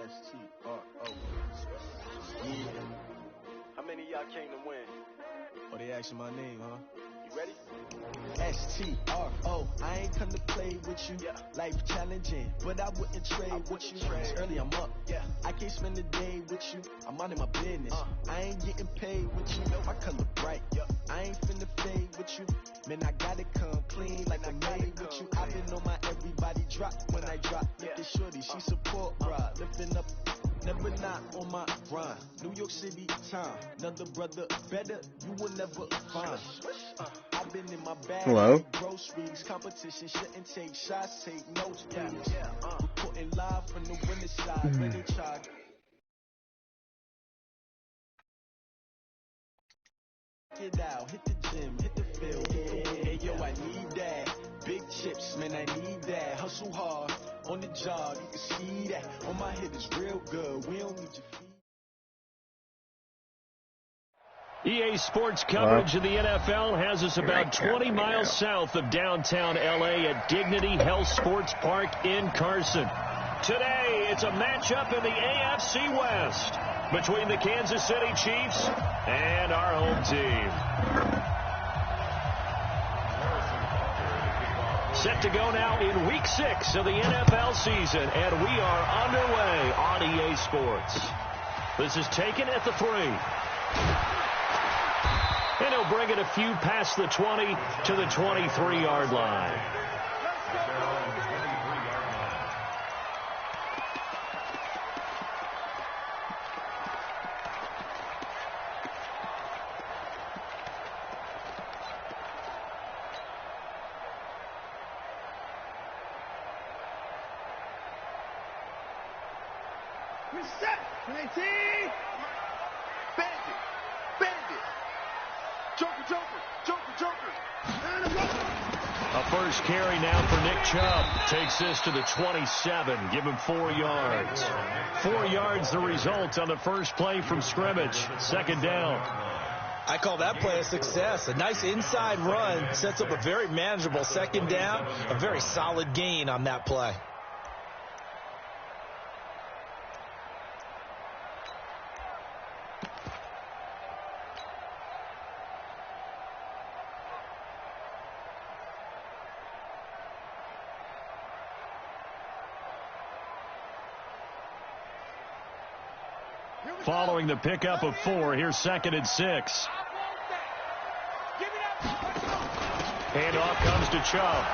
S-T-R-O. Yeah. How many of y'all came to win? Oh, they asking my name, huh? You ready? S-T-R-O. I ain't come to play with you. Yeah. Life challenging, but I wouldn't trade with you. It's early, I'm up. Yeah. I can't spend the day with you. I'm minding my business. I ain't getting paid with you. My color bright. I ain't finna fade with you. Man, I gotta come clean like I'm made with you. I've been on my everybody drop when I drop. Look at shorty, she support ride. Lifting up, never not on my grind. New York City time. Another brother better, you will never find. I've been in my bag. Hello? Groceries, competition shouldn't take shots, take notes, please. Reporting live from the winning side. When they try. Get out, hit the gym, hit the field. Hey, yo, I need that. Big chips, man, I need that. Hustle hard on the job, you can see that. On my head is real good. We don't need your feet. EA Sports coverage of the NFL has us about 20 miles south of downtown L.A. at Dignity Health Sports Park in Carson. Today, it's a matchup in the AFC West between the Kansas City Chiefs and our home team. Set to go now in Week 6 of the NFL season, and we are underway on EA Sports. This is taken at the 3. And he'll bring it a few past the 20 to the 23-yard line. Reset! 19! Bandit! Bandit! Joker, Joker! Joker, Joker! A first carry now for Nick Chubb. Takes this to the 27. Give him 4 yards. 4 yards the result on the first play from scrimmage. Second down. I call that play a success. A nice inside run sets up a very manageable second down. A very solid gain on that play. Following the pickup of 4, here's 2nd and 6. And off comes to Chubb.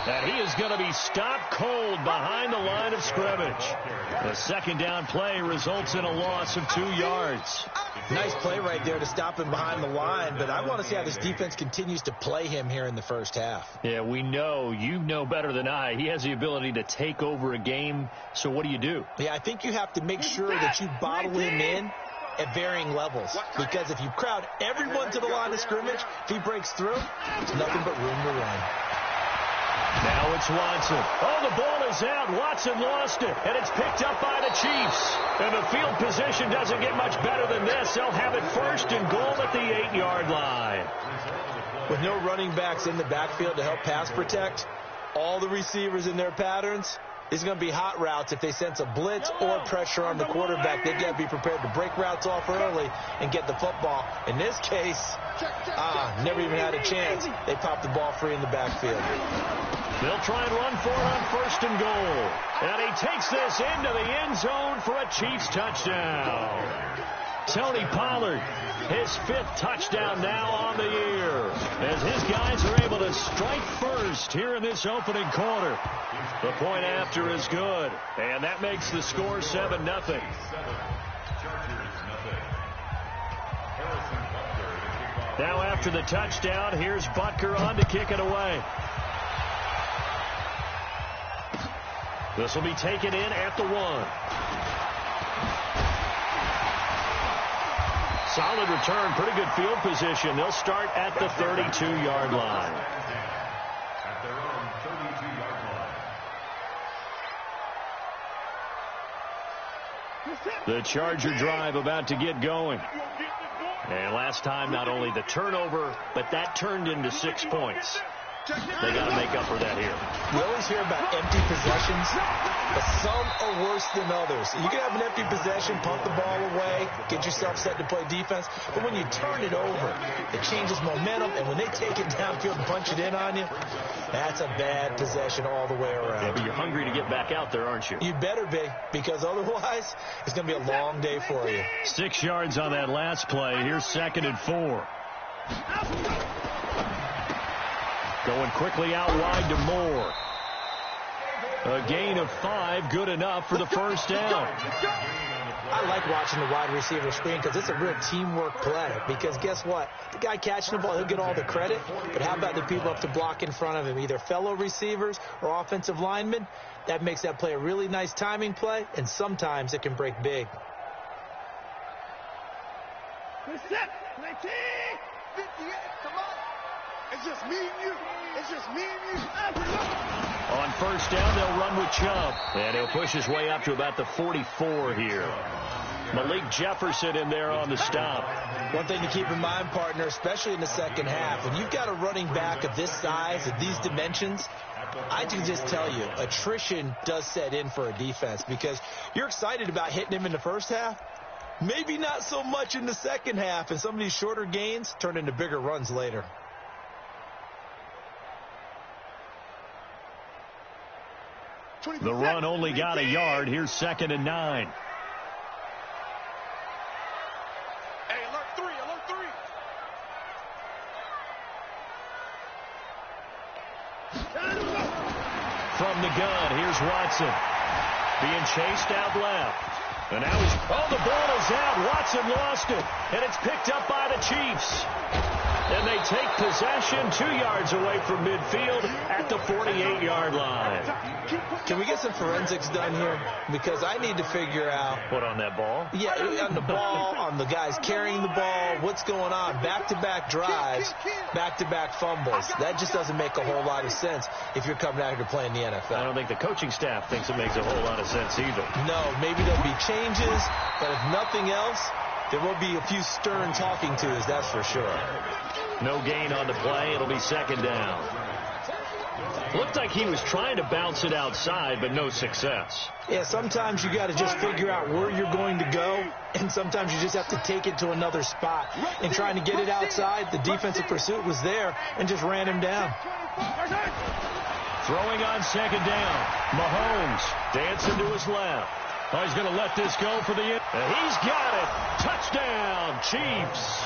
And he is going to be stopped cold behind the line of scrimmage. The second down play results in a loss of 2 yards. Nice play right there to stop him behind the line, but I want to see how this defense continues to play him here in the first half. Yeah, we know. You know better than I. He has the ability to take over a game, so what do? Yeah, I think you have to make sure that you bottle him in at varying levels, because if you crowd everyone to the line of scrimmage, if he breaks through, there's nothing but room to run. Now it's Watson. Oh, the ball is out. Watson lost it, and it's picked up by the Chiefs. And the field position doesn't get much better than this. They'll have it 1st and goal at the 8-yard line. With no running backs in the backfield to help pass protect, all the receivers in their patterns, is going to be hot routes. If they sense a blitz or pressure on the quarterback, they've got to be prepared to break routes off early and get the football. In this case, never even had a chance. They popped the ball free in the backfield. They'll try and run for it on 1st and goal. And he takes this into the end zone for a Chiefs touchdown. Tony Pollard, his 5th touchdown now on the year, as his guys are able to strike first here in this opening quarter. The point after is good, and that makes the score 7-0. Now after the touchdown, here's Butker on to kick it away. This will be taken in at the 1. Solid return, pretty good field position. They'll start at the 32-yard line. At their own 32-yard line. The Charger drive about to get going. And last time, not only the turnover, but that turned into 6 points. They got to make up for that here. You always hear about empty possessions, but some are worse than others. You can have an empty possession, punt the ball away, get yourself set to play defense, but when you turn it over, it changes momentum, and when they take it downfield and punch it in on you, that's a bad possession all the way around. Yeah, but you're hungry to get back out there, aren't you? You better be, because otherwise, it's going to be a long day for you. 6 yards on that last play. Here's 2nd and 4. Going quickly out wide to Moore. A gain of 5, good enough for the first down. I like watching the wide receiver screen because it's a real teamwork play. Because guess what? The guy catching the ball, he'll get all the credit. But how about the people up to block in front of him, either fellow receivers or offensive linemen? That makes that play a really nice timing play, and sometimes it can break big. Set. 19. 58. Come on. It's just me and you. It's just me and you. On first down, they'll run with Chubb. And he'll push his way up to about the 44 here. Malik Jefferson in there on the stop. One thing to keep in mind, partner, especially in the second half, when you've got a running back of this size, of these dimensions, I can just tell you, attrition does set in for a defense because you're excited about hitting him in the first half. Maybe not so much in the second half, and some of these shorter gains turn into bigger runs later. The run only got a yard. Here's 2nd and 9. Hey, alert 3, alert 3. From the gun, here's Watson. Being chased out left. And now he's... Oh, the ball is out. Watson lost it. And it's picked up by the Chiefs. And they take possession 2 yards away from midfield at the 48-yard line. Can we get some forensics done here? Because I need to figure out... What, on that ball? Yeah, on the ball, on the guys carrying the ball, what's going on? Back-to-back drives, back-to-back fumbles. That just doesn't make a whole lot of sense if you're coming out here to play in the NFL. I don't think the coaching staff thinks it makes a whole lot of sense either. No, maybe there'll be changes, but if nothing else, there will be a few stern talking to's, that's for sure. No gain on the play. It'll be 2nd down. Looked like he was trying to bounce it outside, but no success. Yeah, sometimes you got to just figure out where you're going to go, and sometimes you just have to take it to another spot. And trying to get it outside, the defensive pursuit was there and just ran him down. Throwing on 2nd down. Mahomes dancing to his left. Oh, he's going to let this go for the end. He's got it. Touchdown, Chiefs.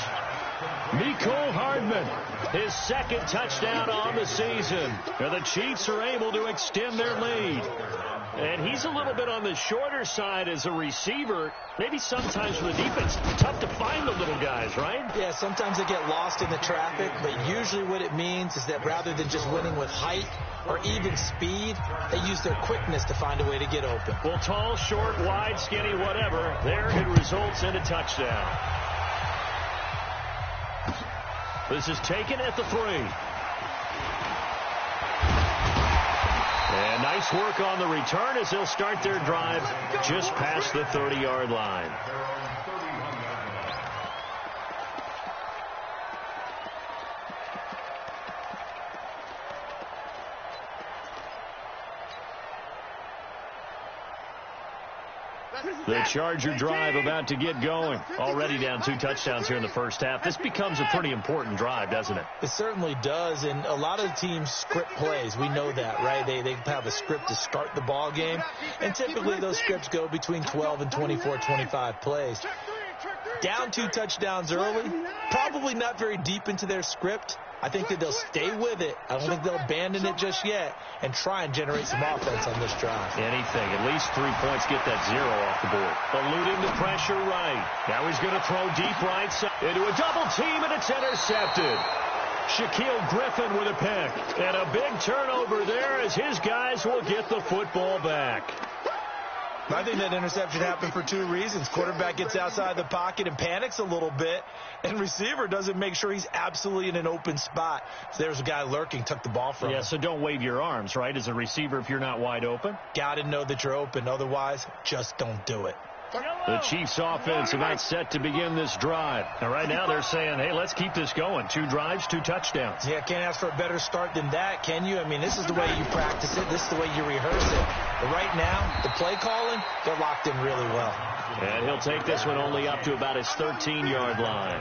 Mecole Hardman, his 2nd touchdown on the season. And the Chiefs are able to extend their lead. And he's a little bit on the shorter side as a receiver. Maybe sometimes for the defense, tough to find the little guys, right? Yeah, sometimes they get lost in the traffic, but usually what it means is that rather than just winning with height or even speed, they use their quickness to find a way to get open. Well, tall, short, wide, skinny, whatever, there it results in a touchdown. This is taken at the 3. And nice work on the return as they'll start their drive just past the 30-yard line. The Charger drive about to get going. Already down 2 touchdowns here in the first half. This becomes a pretty important drive, doesn't it? It certainly does, and a lot of teams script plays. We know that, right? They have a script to start the ball game, and typically those scripts go between 12 and 24, 25 plays. Down 2 touchdowns early, probably not very deep into their script. I think that they'll stay with it. I don't think they'll abandon it just yet and try and generate some offense on this drive. Anything. At least 3 points, get that 0 off the board. Eluding the pressure right. Now he's going to throw deep right side into a double team, and it's intercepted. Shaquille Griffin with a pick. And a big turnover there as his guys will get the football back. I think that interception happened for 2 reasons. Quarterback gets outside the pocket and panics a little bit, and receiver doesn't make sure he's absolutely in an open spot. So there's a guy lurking, took the ball from him. Yeah, so don't wave your arms, right, as a receiver if you're not wide open. Got to know that you're open. Otherwise, just don't do it. The Chiefs offense about set to begin this drive. And right now they're saying, hey, let's keep this going. 2 drives, 2 touchdowns. Yeah, can't ask for a better start than that, can you? I mean, this is the way you practice it. This is the way you rehearse it. But right now, the play calling, they're locked in really well. And he'll take this one only up to about his 13-yard line.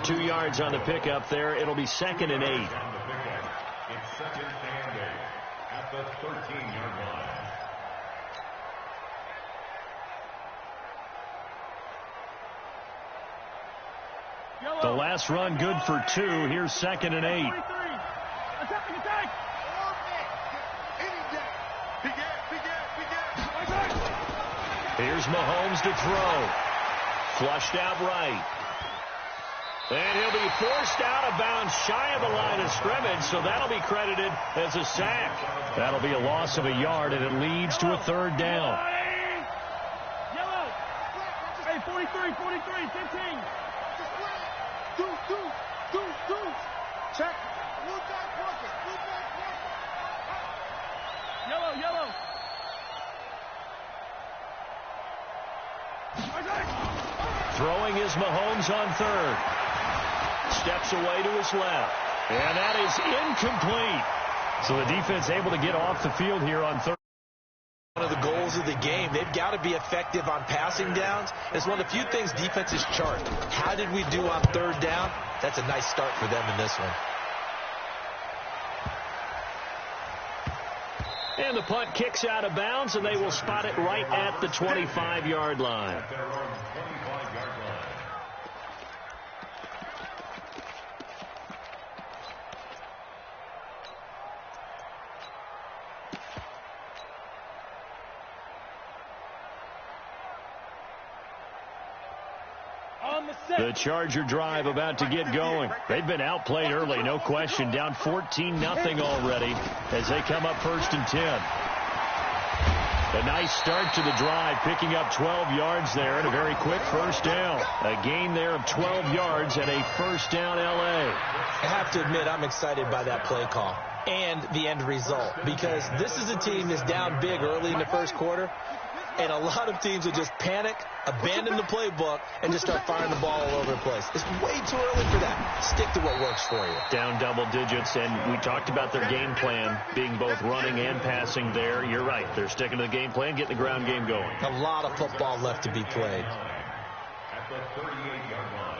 2 yards on the pickup there. It'll be 2nd and 8. It's 2nd and 8 at the 13-yard line. The last run good for 2. Here's 2nd and 8. Here's Mahomes to throw. Flushed out right. And he'll be forced out of bounds shy of the line of scrimmage, so that'll be credited as a sack. That'll be a loss of a yard, and it leads to a 3rd down. Yellow. Hey, 43, 15. Do. Check. Yellow. Throwing is Mahomes on 3rd. Steps away to his left. And that is incomplete. So the defense able to get off the field here on 3rd. One of the goals of the game, they've got to be effective on passing downs. It's one of the few things defenses chart. How did we do on 3rd down? That's a nice start for them in this one. And the punt kicks out of bounds, and they will spot it right at the 25-yard line. The Charger drive about to get going. They've been outplayed early, no question. Down 14-0 already as they come up 1st and 10. A nice start to the drive, picking up 12 yards there and a very quick 1st down. A gain there of 12 yards and a 1st down L.A. I have to admit, I'm excited by that play call and the end result, because this is a team that's down big early in the 1st quarter, and a lot of teams will just panic, abandon the playbook, and just start firing the ball all over the place. It's way too early for that. Stick to what works for you. Down double digits, and we talked about their game plan being both running and passing there. You're right. They're sticking to the game plan, getting the ground game going. A lot of football left to be played. At the 38-yard line.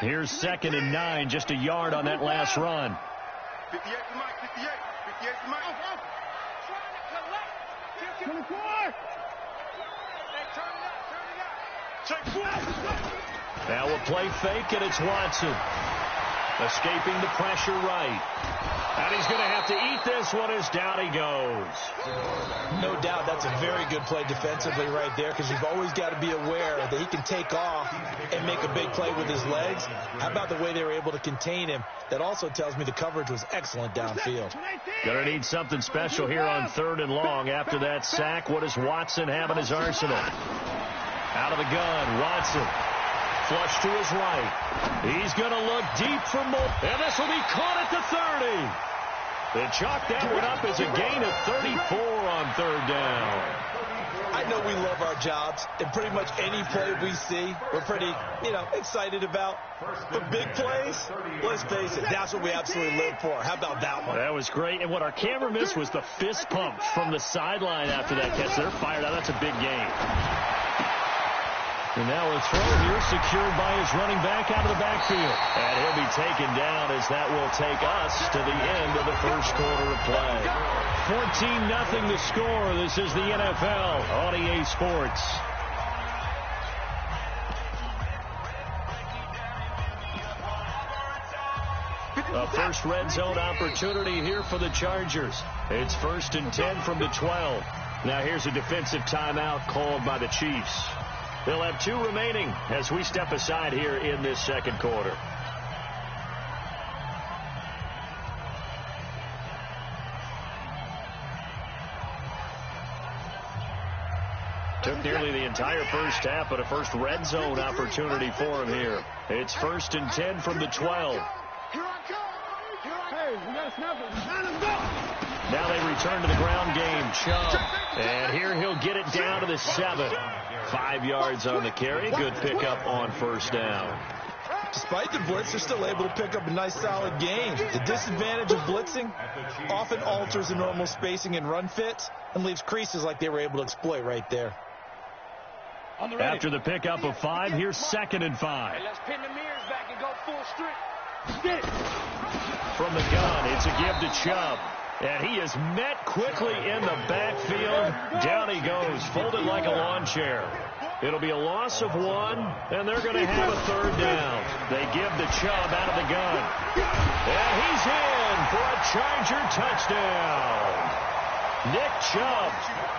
Here's 2nd and 9, just a yard on that last run. 58 to Mike, 58 to Mike. 24. Check 4. Now a play fake, and it's Watson. Escaping the pressure right. And he's going to have to eat this one as down he goes. No doubt that's a very good play defensively right there, because you've always got to be aware that he can take off and make a big play with his legs. How about the way they were able to contain him? That also tells me the coverage was excellent downfield. Going to need something special here on 3rd and long after that sack. What does Watson have in his arsenal? Out of the gun, Watson. Flush to his right. He's going to look deep for more. And this will be caught at the 30. They chalk that one up as a gain of 34 on 3rd down. I know we love our jobs, and pretty much any play we see, we're pretty, excited about. But big plays, let's face it, that's what we absolutely live for. How about that one? That was great. And what our camera missed was the fist pump from the sideline after that catch. They're fired out. That's a big game. And now a throw here secured by his running back out of the backfield. And he'll be taken down as that will take us to the end of the 1st quarter of play. 14-0 the score. This is the NFL on EA Sports. A first red zone opportunity here for the Chargers. It's 1st and 10 from the 12. Now here's a defensive timeout called by the Chiefs. They'll have 2 remaining as we step aside here in this 2nd quarter. Took nearly the entire first half, but a first red zone opportunity for him here. It's 1st and 10 from the 12. Here I come. Hey, we got to snap it. Let him go. Now they return to the ground game. Chubb. And here he'll get it down to the 7. 5 yards on the carry. Good pickup on first down. Despite the blitz, they're still able to pick up a nice solid gain. The disadvantage of blitzing often alters the normal spacing and run fits and leaves creases like they were able to exploit right there. After the pickup of 5, here's 2nd and 5. Let's pin the mirrors back and go full strength. From the gun, it's a give to Chubb. And he is met quickly in the backfield. Down he goes, folded like a lawn chair. It'll be a loss of 1, and they're going to have a 3rd down. They give to Chubb out of the gun. And he's in for a Charger touchdown. Nick Chubb,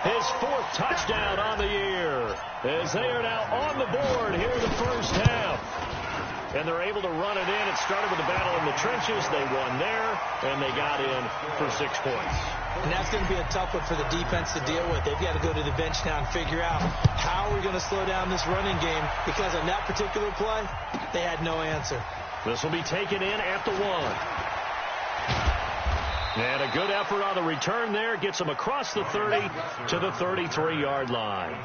his 4th touchdown on the year, as they are now on the board here in the first half. And they're able to run it in. It started with a battle in the trenches. They won there, and they got in for 6 points. And that's going to be a tough one for the defense to deal with. They've got to go to the bench now and figure out how are we going to slow down this running game, because on that particular play, they had no answer. This will be taken in at the 1. And a good effort on the return there. Gets them across the 30 to the 33-yard line.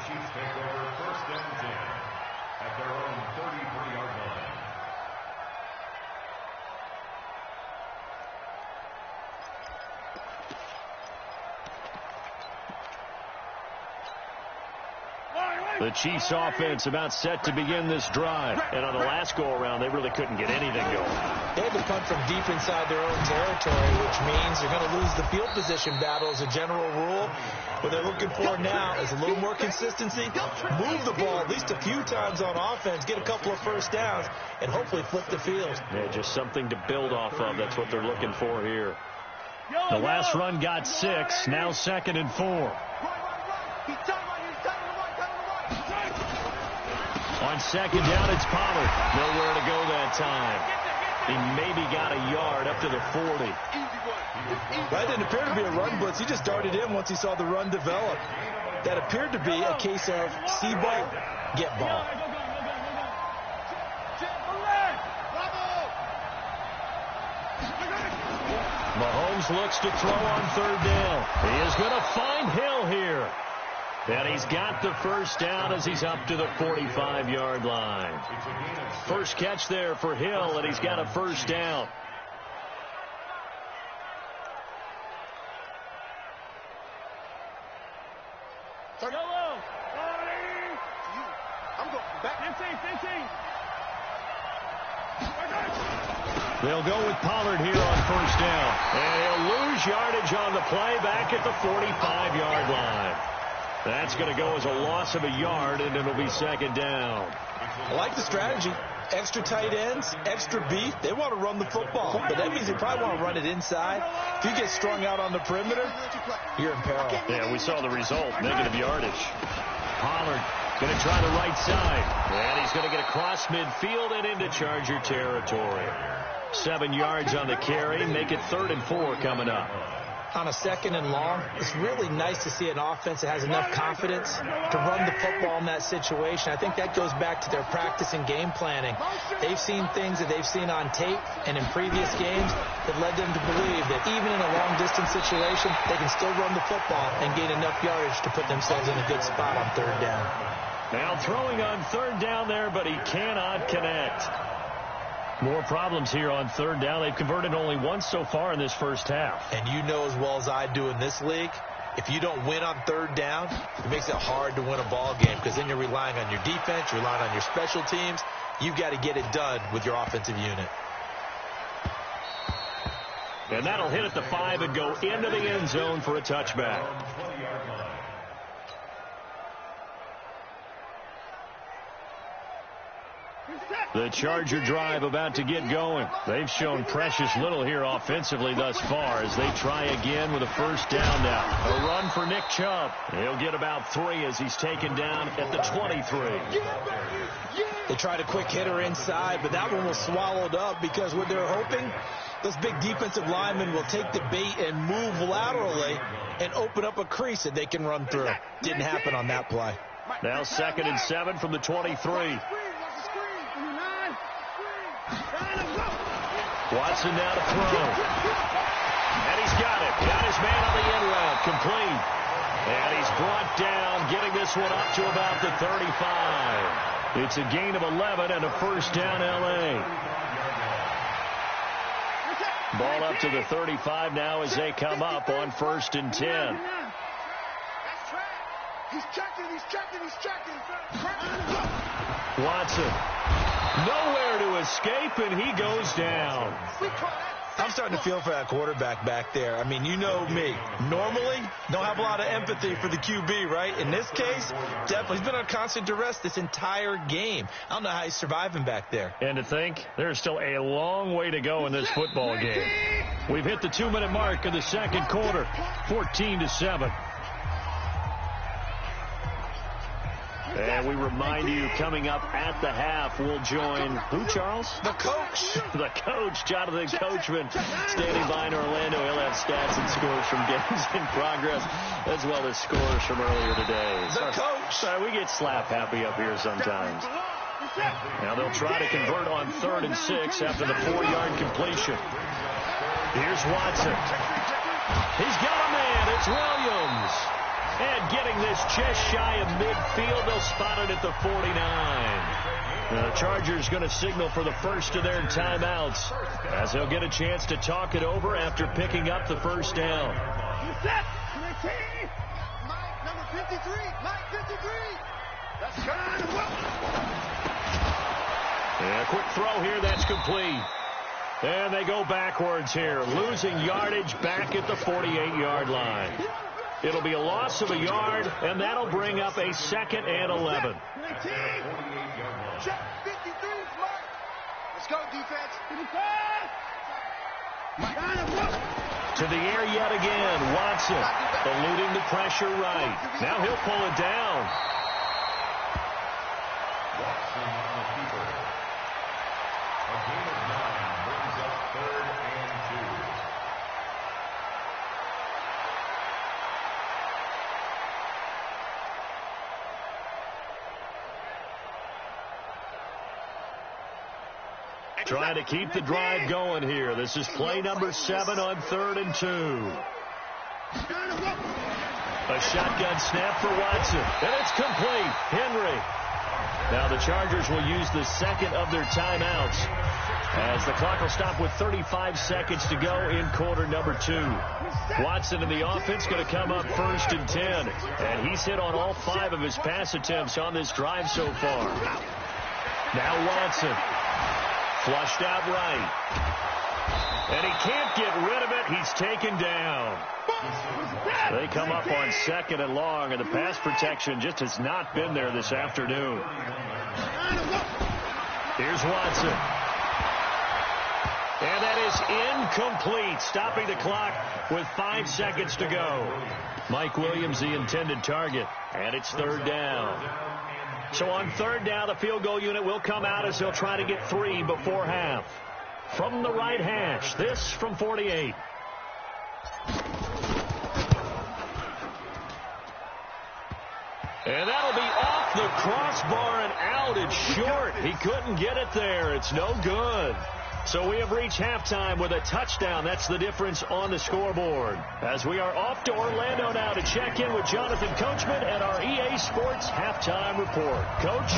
The Chiefs offense about set to begin this drive. And on the last go-around, they really couldn't get anything going. They had to punt from deep inside their own territory, which means they're going to lose the field position battle as a general rule. What they're looking for now is a little more consistency, move the ball at least a few times on offense, get a couple of first downs, and hopefully flip the field. Yeah, just something to build off of. That's what they're looking for here. The last run got 6. Now 2nd and 4. On 2nd down, it's Pollard. Nowhere to go that time. He maybe got a yard up to the 40. That didn't appear to be a run blitz. He just darted in once he saw the run develop. That appeared to be a case of see ball, get ball. Mahomes looks to throw on 3rd down. He is going to find Hill here. And he's got the first down as he's up to the 45-yard line. First catch there for Hill, and he's got a first down. I'm going back. 15. They'll go with Pollard here on first down. And he'll lose yardage on the play back at the 45-yard line. That's going to go as a loss of a yard, and it'll be 2nd down. I like the strategy. Extra tight ends, extra beef. They want to run the football, but that means they probably want to run it inside. If you get strung out on the perimeter, you're in peril. Yeah, we saw the result, negative yardage. Pollard going to try the right side, and he's going to get across midfield and into Charger territory. 7 yards on the carry, make it 3rd and 4 coming up. On a 2nd and long, it's really nice to see an offense that has enough confidence to run the football in that situation. I think that goes back to their practice and game planning. They've seen things that they've seen on tape and in previous games that led them to believe that even in a long-distance situation, they can still run the football and gain enough yardage to put themselves in a good spot on 3rd down. Now throwing on 3rd down there, but he cannot connect. More problems here on 3rd down. They've converted only once so far in this first half. And you know as well as I do in this league, if you don't win on 3rd down, it makes it hard to win a ball game, because then you're relying on your defense, you're relying on your special teams. You've got to get it done with your offensive unit. And that'll hit at the 5 and go into the end zone for a touchback. The Charger drive about to get going. They've shown precious little here offensively thus far as they try again with a first down now. A run for Nick Chubb. He'll get about 3 as he's taken down at the 23. They tried a quick hitter inside, but that one was swallowed up because what they're hoping, those big defensive linemen will take the bait and move laterally and open up a crease that they can run through. Didn't happen on that play. Now 2nd and 7 from the 23. Watson now to throw. And he's got it. Got his man on the in route, complete. And he's brought down, getting this one up to about the 35. It's a gain of 11 and a first down, L.A. Ball up to the 35 now as they come up on 1st and 10. He's checking. Watson, nowhere to escape, and he goes down. I'm starting to feel for that quarterback back there. I mean, you know me. Normally, don't have a lot of empathy for the QB, right? In this case, definitely. He's been on constant duress this entire game. I don't know how he's surviving back there. And to think, there's still a long way to go in this football game. We've hit the 2-minute mark of the second quarter, 14-7. And we remind you, coming up at the half, we'll join who, Charles? The coach. The coach, Jonathan Coachman, standing by in Orlando. He'll have stats and scores from games in progress, as well as scores from earlier today. The coach. Sorry, we get slap happy up here sometimes. Now they'll try to convert on 3rd and 6 after the 4-yard completion. Here's Watson. He's got a man. It's Williams. And getting this just shy of midfield, they'll spot it at the 49. The Chargers going to signal for the first of their timeouts, as they'll get a chance to talk it over after picking up the first down. Mike, number 53. Mike, 53. That's good. And a quick throw here, that's complete. And they go backwards here, losing yardage back at the 48-yard line. It'll be a loss of a yard, and that'll bring up a 2nd and 11. Check 53, Mark. Let's go, defense. To the air yet again, Watson eluding the pressure right. Now he'll pull it down. Watson on the keeper. A gain of 9 brings up 3rd and 2. Trying to keep the drive going here. This is play number 7 on 3rd and 2. A shotgun snap for Watson. And it's complete. Henry. Now the Chargers will use the 2nd of their timeouts, as the clock will stop with 35 seconds to go in quarter number 2. Watson in the offense going to come up 1st and 10. And he's hit on all 5 of his pass attempts on this drive so far. Now Watson. Flushed out right. And he can't get rid of it. He's taken down. They come up on 2nd and long, and the pass protection just has not been there this afternoon. Here's Watson. And that is incomplete, stopping the clock with 5 seconds to go. Mike Williams, the intended target, and it's 3rd down. So on 3rd down, the field goal unit will come out as they'll try to get 3 before half. From the right hash, this from 48. And that'll be off the crossbar and out. It's short. He couldn't get it there. It's no good. So we have reached halftime with a touchdown. That's the difference on the scoreboard. As we are off to Orlando now to check in with Jonathan Coachman and our EA Sports halftime report. Coach,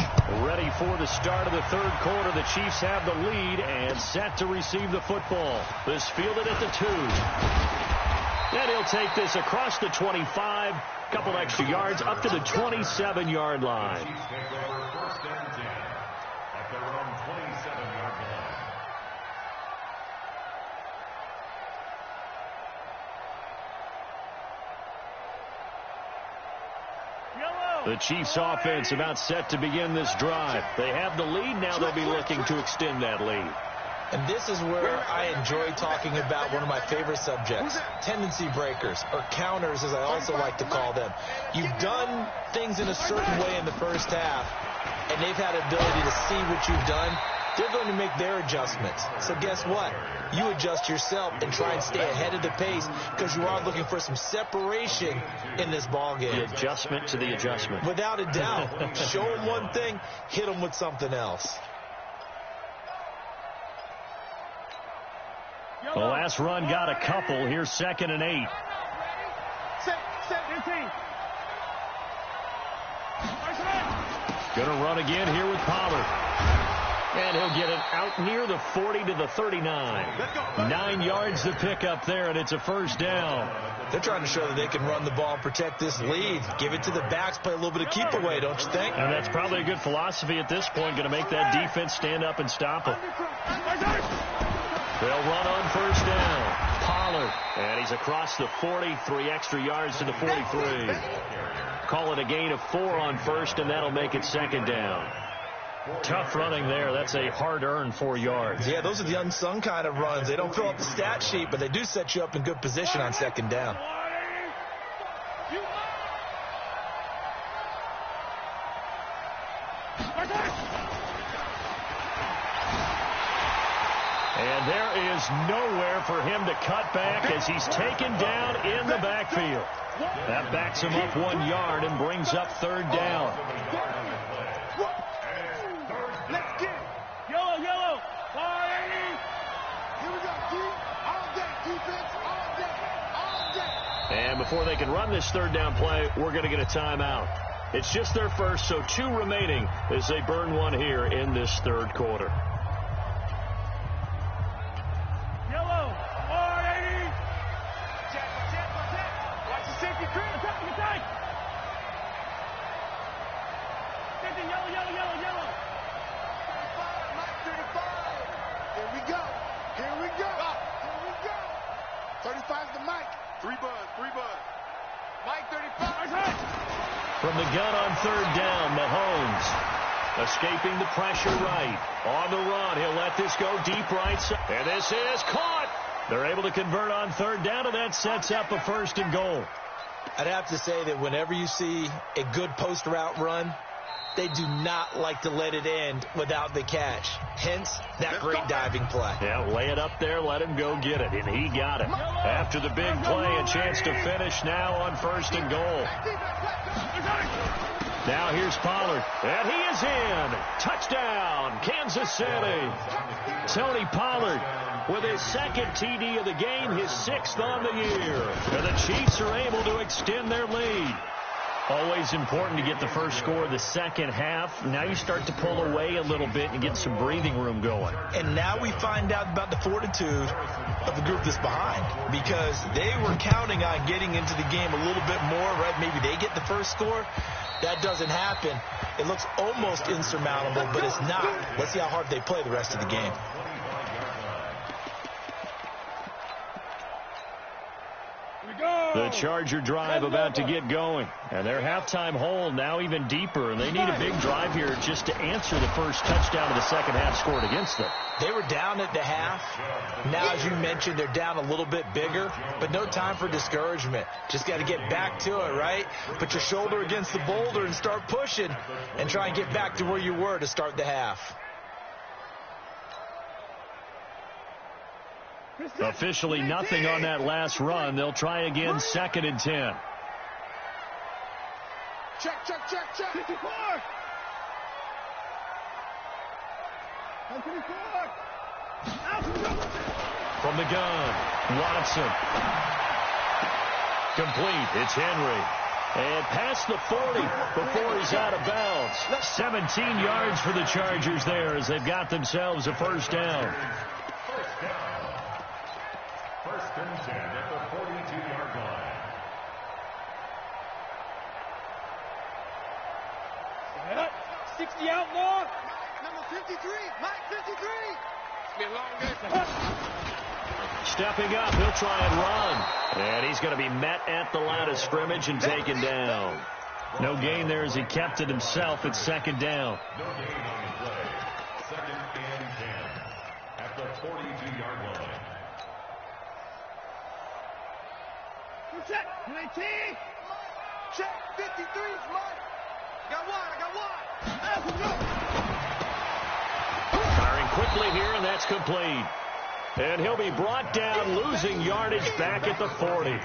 ready for the start of the 3rd quarter. The Chiefs have the lead and set to receive the football. This fielded at the 2. And he'll take this across the 25, couple extra yards up to the 27-yard line. Chiefs take over 1st and 10 at their own 27-yard line. The Chiefs offense about set to begin this drive. They have the lead. Now they'll be looking to extend that lead. And this is where I enjoy talking about one of my favorite subjects, tendency breakers, or counters as I also like to call them. You've done things in a certain way in the first half, and they've had ability to see what you've done. They're going to make their adjustments. So guess what? You adjust yourself and try and stay ahead of the pace, because you are looking for some separation in this ball game. The adjustment to the adjustment. Without a doubt. Show them one thing, hit them with something else. The last run got a couple. Here's 2nd and 8. Going to run again here with Pollard. And he'll get it out near the 40 to the 39. 9 yards to pick up there, and it's a first down. They're trying to show that they can run the ball and protect this lead. Give it to the backs, play a little bit of keep away, don't you think? And that's probably a good philosophy at this point, going to make that defense stand up and stop them. They'll run on first down. Pollard, and he's across the 40, 3 extra yards to the 43. Call it a gain of 4 on first, and that'll make it 2nd down. Tough running there. That's a hard-earned 4 yards. Yeah, those are the unsung kind of runs. They don't fill up the stat sheet, but they do set you up in good position on 2nd down. And there is nowhere for him to cut back as he's taken down in the backfield. That backs him up 1 yard and brings up 3rd down. Let's get it. Yellow. 480. Here we go, G. All day, defense. All day. And before they can run this 3rd down play, we're going to get a timeout. It's just their first, so 2 remaining as they burn 1 here in this 3rd quarter. Yellow. 480. Check. Watch the safety crew. Attack. Yellow. 35. Here we go. 35's the mic. 3 buzz. Mike 35. From the gun on 3rd down, Mahomes escaping the pressure right. On the run, he'll let this go deep right side. And this is caught. They're able to convert on 3rd down, and that sets up a 1st and goal. I'd have to say that whenever you see a good post route run, they do not like to let it end without the catch. Hence, that great diving play. Yeah, lay it up there, let him go get it, and he got it. After the big play, a chance to finish now on 1st and goal. Now here's Pollard, and he is in. Touchdown, Kansas City. Tony Pollard with his 2nd TD of the game, his 6th on the year. And the Chiefs are able to extend their lead. Always important to get the first score of the second half. Now you start to pull away a little bit and get some breathing room going. And now we find out about the fortitude of the group that's behind, because they were counting on getting into the game a little bit more, right? Maybe they get the first score. That doesn't happen. It looks almost insurmountable, but it's not. Let's see how hard they play the rest of the game. The Charger drive about to get going. And their halftime hole now even deeper. And they need a big drive here just to answer the first touchdown of the second half scored against them. They were down at the half. Now, as you mentioned, they're down a little bit bigger. But no time for discouragement. Just got to get back to it, right? Put your shoulder against the boulder and start pushing. And try and get back to where you were to start the half. Officially nothing on that last run. They'll try again, 2nd and 10. Check. 54. From the gun, Watson. Complete. It's Henry. And past the 40 before he's out of bounds. 17 yards for the Chargers there as they've got themselves a first down. First and 10 at the 42-yard line. Set up. 60 out more. Number 53. Mike 53. It's been a long day for him. Stepping up, he'll try and run. And he's going to be met at the line of scrimmage and taken down. No gain there as he kept it himself at 2nd down. No gain on the play. 2nd and 10 at the 42-yard line. Check. 19. Check. 53's Mike. I got one. Firing quickly here, and that's complete. And he'll be brought down, losing yardage back at the 40.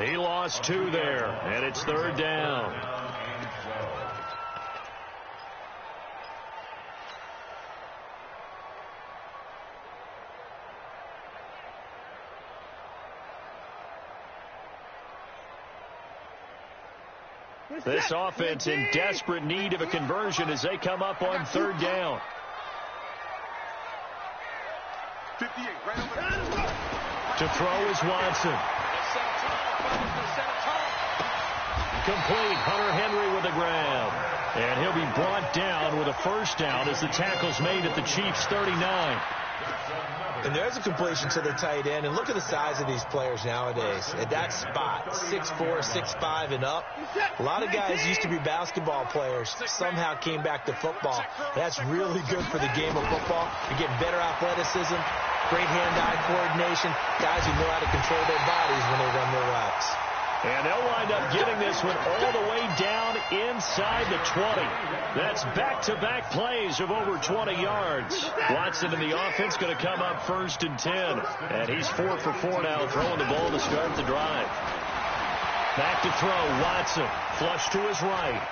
He lost 2 there, and it's 3rd down. This offense in desperate need of a conversion as they come up on third down. 58, right over there. To throw is Watson. Complete. Hunter Henry with a grab. And he'll be brought down with a first down as the tackle's made at the Chiefs' 39. And there's a completion to the tight end. And look at the size of these players nowadays. At that spot, 6'4", 6'5", and up. A lot of guys used to be basketball players, somehow came back to football. That's really good for the game of football. You're getting better athleticism, great hand-eye coordination, guys who know how to control their bodies when they run their routes. And they'll wind up getting this one all the way down inside the 20. That's back-to-back plays of over 20 yards. Watson in the offense going to come up first and 10. And he's 4 for 4 now, throwing the ball to start the drive. Back to throw, Watson. Flush to his right.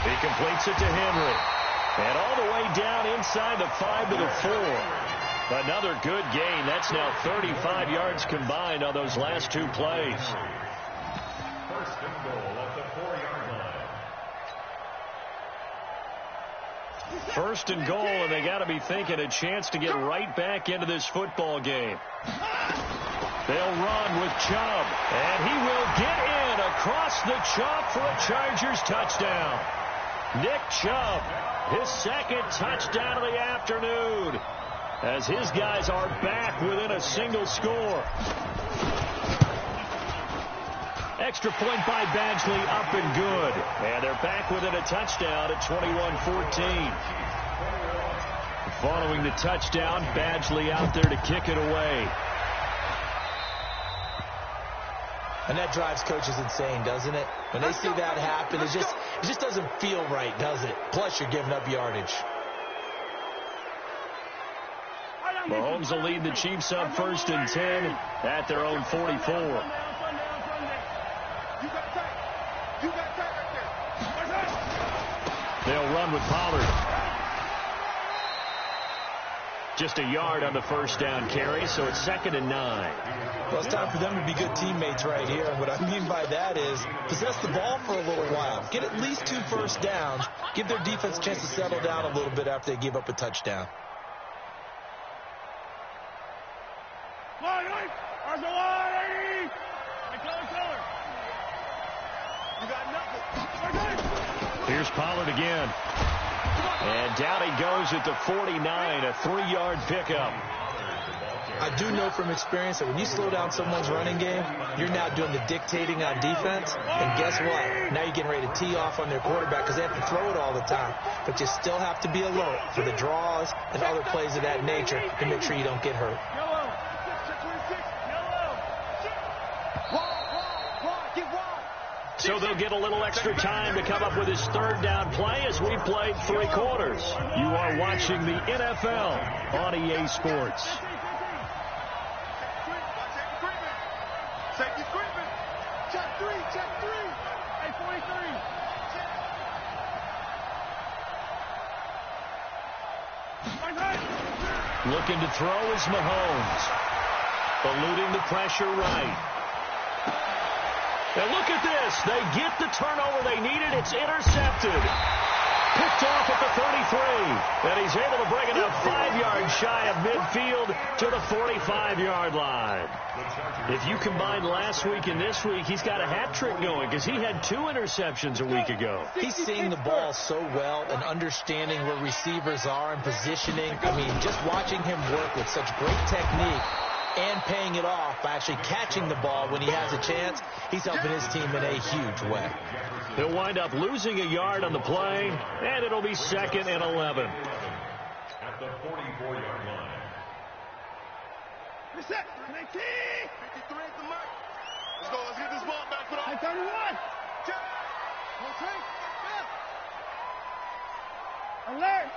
He completes it to Henry. And all the way down inside the 5 to the 4. Another good gain. That's now 35 yards combined on those last two plays. First and goal at the 4-yard line. First and goal, and they got to be thinking a chance to get right back into this football game. They'll run with Chubb, and he will get in across the chalk for a Chargers touchdown. Nick Chubb, his second touchdown of the afternoon, as his guys are back within a single score. Extra point by Badgley, up and good. And they're back within a touchdown at 21-14. Following the touchdown, Badgley out there to kick it away. And that drives coaches insane, doesn't it? When they see that happen, it just doesn't feel right, does it? Plus, you're giving up yardage. Mahomes will lead the Chiefs up first and 10 at their own 44. They'll run with Pollard. Just a yard on the first down carry, so it's 2nd and 9. Well, it's time for them to be good teammates right here. And what I mean by that is possess the ball for a little while. Get at least 2 first downs. Give their defense a chance to settle down a little bit after they give up a touchdown. Here's Pollard again. And down he goes at the 49, a 3-yard pickup. I do know from experience that when you slow down someone's running game, you're now doing the dictating on defense. And guess what? Now you're getting ready to tee off on their quarterback because they have to throw it all the time. But you still have to be alert for the draws and other plays of that nature to make sure you don't get hurt. So they'll get a little extra time to come up with his third down play as we've played 3 quarters. You are watching the NFL on EA Sports. Looking to throw is Mahomes. Eluding the pressure right. And look at this. They get the turnover they needed. It's intercepted. Picked off at the 33. And he's able to bring it up 5 yards shy of midfield to the 45-yard line. If you combine last week and this week, he's got a hat trick going because he had 2 interceptions a week ago. He's seeing the ball so well and understanding where receivers are and positioning. I mean, just watching him work with such great technique and paying it off by actually catching the ball when he has a chance, he's helping his team in a huge way. He'll wind up losing a yard on the play, and it'll be 2nd and 11. At the 44-yard line. Reset. 53 at the mark. Let's go. Let's get this ball back. Put on 31. Check. Alert.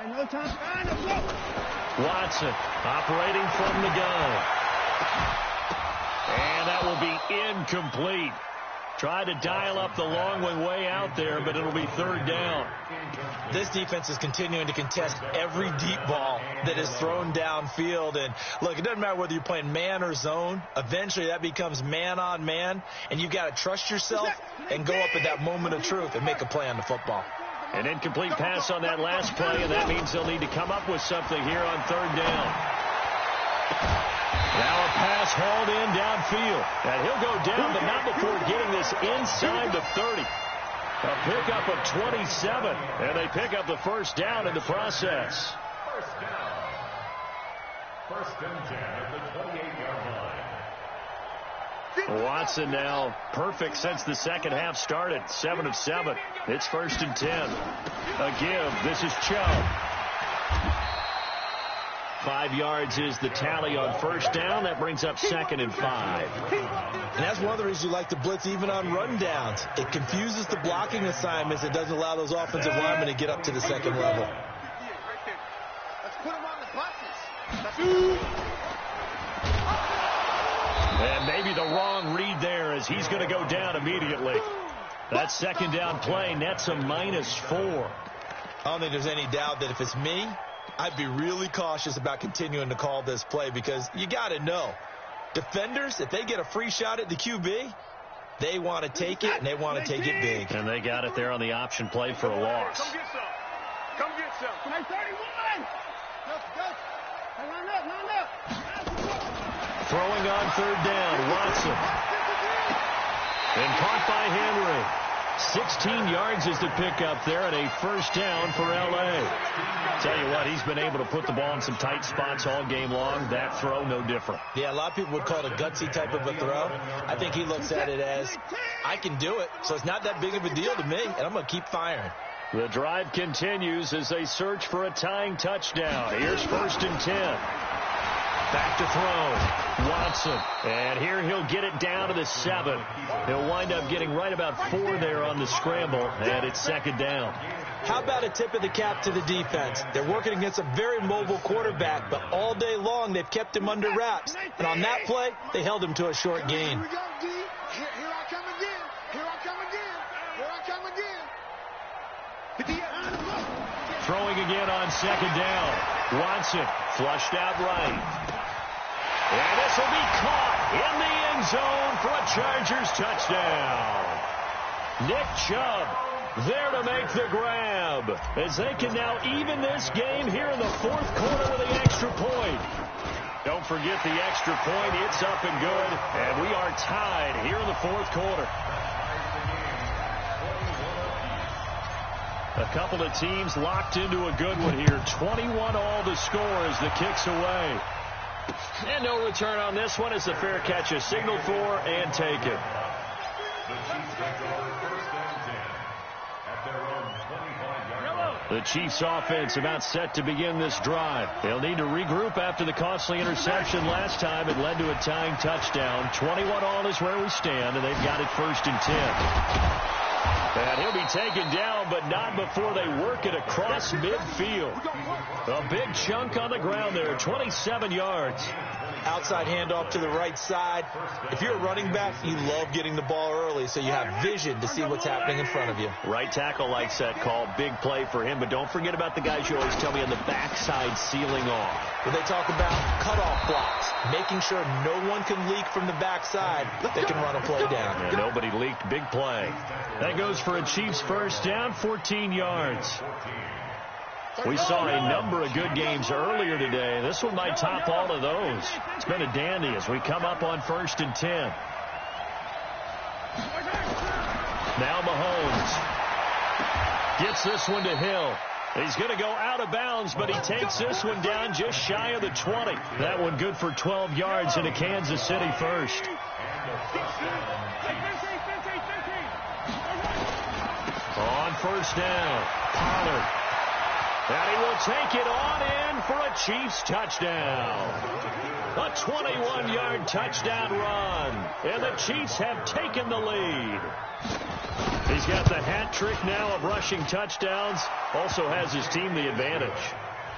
And no time. And go. Watson operating from the gun. And that will be incomplete. Tried to dial up the long one way out there, but it'll be third down. This defense is continuing to contest every deep ball that is thrown downfield. And, look, it doesn't matter whether you're playing man or zone. Eventually, that becomes man on man, and you've got to trust yourself and go up at that moment of truth and make a play on the football. An incomplete pass on that last play, and that means they'll need to come up with something here on third down. Now a pass hauled in downfield. And he'll go down, but not before getting this inside the 30. A pickup of 27, and they pick up the first down in the process. First down. First and 10 at the 28-yard line. Watson now perfect since the second half started. 7 of 7. It's first and 10. A give. This is Chubb. 5 yards is the tally on first down. That brings up second and 5. And that's one of the reasons you like to blitz even on rundowns. It confuses the blocking assignments. It doesn't allow those offensive linemen to get up to the second level. Let's put them on the buses. And maybe the wrong read there as he's going to go down immediately. That second down play nets a -4. I don't think there's any doubt that if it's me, I'd be really cautious about continuing to call this play because you got to know. Defenders, if they get a free shot at the QB, they want to take it, and they want to take it big. And they got it there on the option play for a loss. Come get some. Come get some. 31. Line up. Throwing on third down, Watson. And caught by Henry. 16 yards is the pickup there, and a first down for L.A. Tell you what, he's been able to put the ball in some tight spots all game long. That throw, no different. Yeah, a lot of people would call it a gutsy type of a throw. I think he looks at it as, I can do it, so it's not that big of a deal to me, and I'm going to keep firing. The drive continues as they search for a tying touchdown. Here's first and 10. Back to throw. Watson. And here he'll get it down to the 7. He'll wind up getting right about 4 there on the scramble, and it's second down. How about a tip of the cap to the defense? They're working against a very mobile quarterback, but all day long they've kept him under wraps. And on that play, they held him to a short gain. Here we go, D. Here I come again. Throwing again on second down. Watson flushed out right. And this will be caught in the end zone for a Chargers touchdown. Nick Chubb there to make the grab as they can now even this game here in the fourth quarter with the extra point. Don't forget the extra point. It's up and good. And we are tied here in the fourth quarter. A couple of teams locked into a good one here. 21 all to score as the kick's away. And no return on this one as the fair catch is signaled for and taken. The Chiefs offense about set to begin this drive. They'll need to regroup after the costly interception last time. It led to a tying touchdown. 21 all is where we stand, and they've got it first and 10. And he'll be taken down, but not before they work it across midfield. A big chunk on the ground there, 27 yards. Outside handoff to the right side. If you're a running back, you love getting the ball early so you have vision to see what's happening in front of you. Right tackle likes that call. Big play for him, but don't forget about the guys you always tell me on the backside sealing off. When they talk about cutoff blocks, making sure no one can leak from the backside, they can run a play down. Yeah, nobody leaked. Big play. That goes for a Chiefs first down, 14 yards. We saw a number of good games earlier today. This one might top all of those. It's been a dandy as we come up on first and 10. Now Mahomes gets this one to Hill. He's going to go out of bounds, but he takes this one down just shy of the 20. That one good for 12 yards into Kansas City first. On first down, Pollard. And he will take it on in for a Chiefs touchdown. A 21-yard touchdown run. And the Chiefs have taken the lead. He's got the hat trick now of rushing touchdowns. Also has his team the advantage.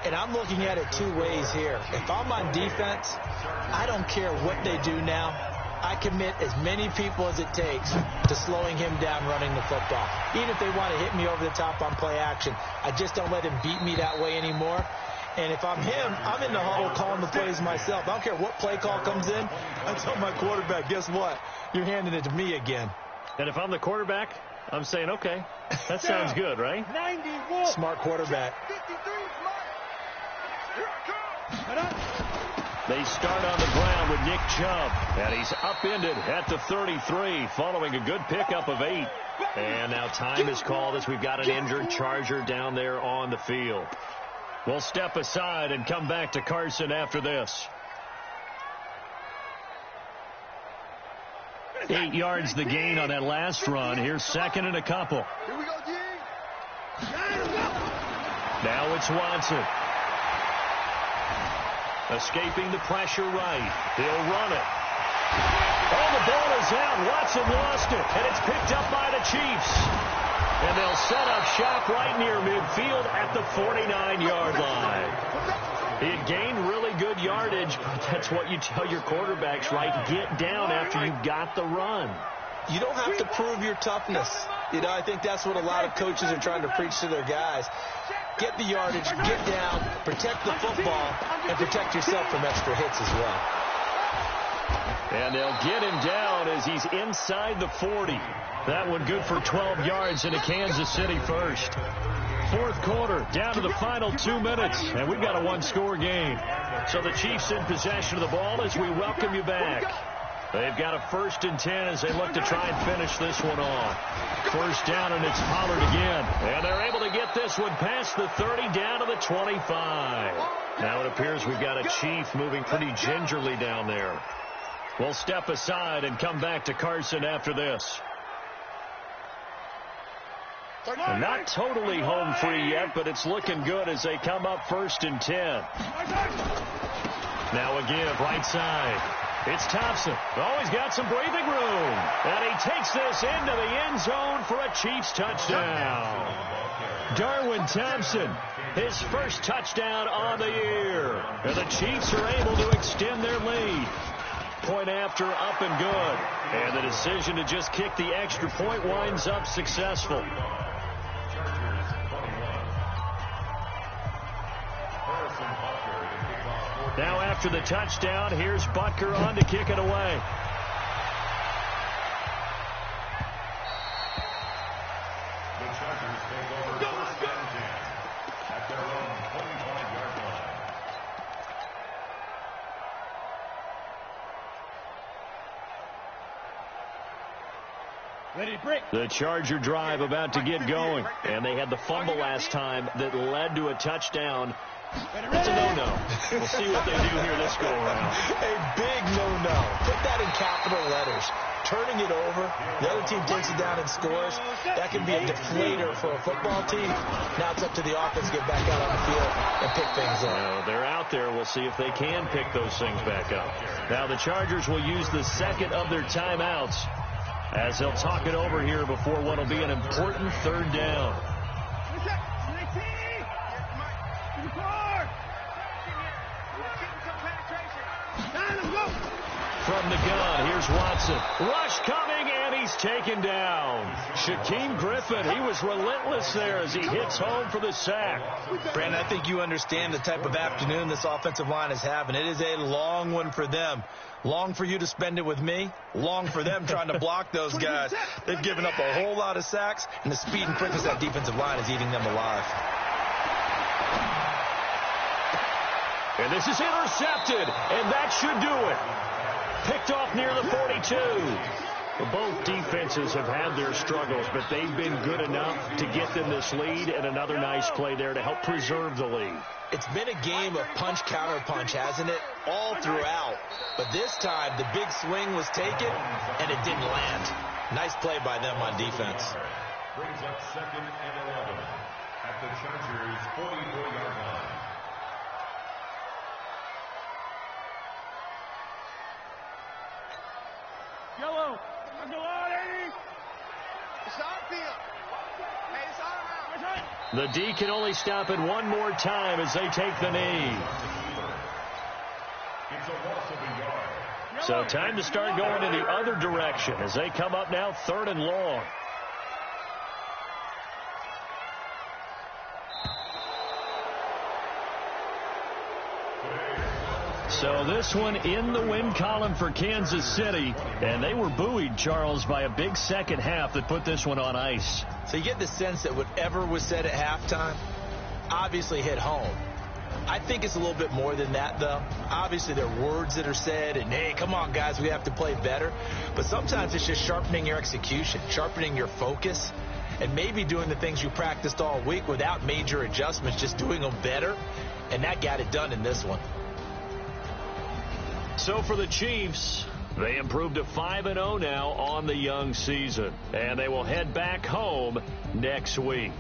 And I'm looking at it two ways here. If I'm on defense, I don't care what they do now. I commit as many people as it takes to slowing him down running the football. Even if they want to hit me over the top on play action, I just don't let him beat me that way anymore. And if I'm him, I'm in the huddle calling the plays myself. I don't care what play call comes in. I tell my quarterback, guess what? You're handing it to me again. And if I'm the quarterback, I'm saying, okay, that sounds good, right? 91. Smart quarterback. 53 smart. Here I come. They start on the ground with Nick Chubb, and he's upended at the 33 following a good pickup of 8. And now time is called as we've got an injured Charger down there on the field. We'll step aside and come back to Carson after this. 8 yards the gain on that last run. Here's second and a couple. Here we go, G. Now it's Watson. Escaping the pressure right. He'll run it. Oh, the ball is out. Watson lost it, and it's picked up by the Chiefs. And they'll set up shop right near midfield at the 49-yard line. He had gained really good yardage, but that's what you tell your quarterbacks, right? Get down after you've got the run. You don't have to prove your toughness. You know, I think that's what a lot of coaches are trying to preach to their guys. Get the yardage, get down, protect the football, and protect yourself from extra hits as well. And they'll get him down as he's inside the 40. That one good for 12 yards into Kansas City first. Fourth quarter, down to the final 2 minutes, and we've got a one-score game. So the Chiefs in possession of the ball as we welcome you back. They've got a 1st and 10 as they look to try and finish this one off. First down, and it's Pollard again. And they're able to get this one past the 30 down to the 25. Now it appears we've got a Chief moving pretty gingerly down there. We'll step aside and come back to Carson after this. And not totally home free yet, but it's looking good as they come up 1st and 10. Now again, right side. It's Thompson. Oh, he's got some breathing room. And he takes this into the end zone for a Chiefs touchdown. Darwin Thompson, his first touchdown on the year. And the Chiefs are able to extend their lead. Point after, up and good. And the decision to just kick the extra point winds up successful. Now after the touchdown, here's Butker on to kick it away. The Chargers take over 1st and 10 at their own 25-yard line. Ready to break. The Charger drive about to get going. And they had the fumble last time that led to a touchdown. It's a no-no. We'll see what they do here this go-around. A big no-no. Put that in capital letters. Turning it over, the other team takes it down and scores. That can be a deflator for a football team. Now it's up to the offense to get back out on the field and pick things up. They're out there. We'll see if they can pick those things back up. Now the Chargers will use the second of their timeouts as they'll talk it over here before what will be an important 3rd down. From the gun, here's Watson. Rush coming, and he's taken down. Shaquem Griffin, he was relentless there as he hits home for the sack. Brandon, I think you understand the type of afternoon this offensive line is having. It is a long one for them. Long for you to spend it with me. Long for them trying to block those guys. They've given up a whole lot of sacks, and the speed and quickness of that defensive line is eating them alive. And this is intercepted, and that should do it. Picked off near the 42. Both defenses have had their struggles, but they've been good enough to get them this lead, and another nice play there to help preserve the lead. It's been a game of punch-counter-punch, hasn't it? All throughout. But this time, the big swing was taken, and it didn't land. Nice play by them on defense. Brings up 2nd and 11 at the Chargers' 44-yard line. Yellow. It's our field. Hey, it's our house. The D can only stop it one more time as they take the knee. It's a loss of a yard. So time to start going in the other direction as they come up now 3rd and long. So this one in the win column for Kansas City. And they were buoyed, Charles, by a big second half that put this one on ice. So you get the sense that whatever was said at halftime obviously hit home. I think it's a little bit more than that, though. Obviously, there are words that are said, and, hey, come on, guys, we have to play better. But sometimes it's just sharpening your execution, sharpening your focus, and maybe doing the things you practiced all week without major adjustments, just doing them better. And that got it done in this one. So for the Chiefs, they improved to 5-0 now on the young season. And they will head back home next week.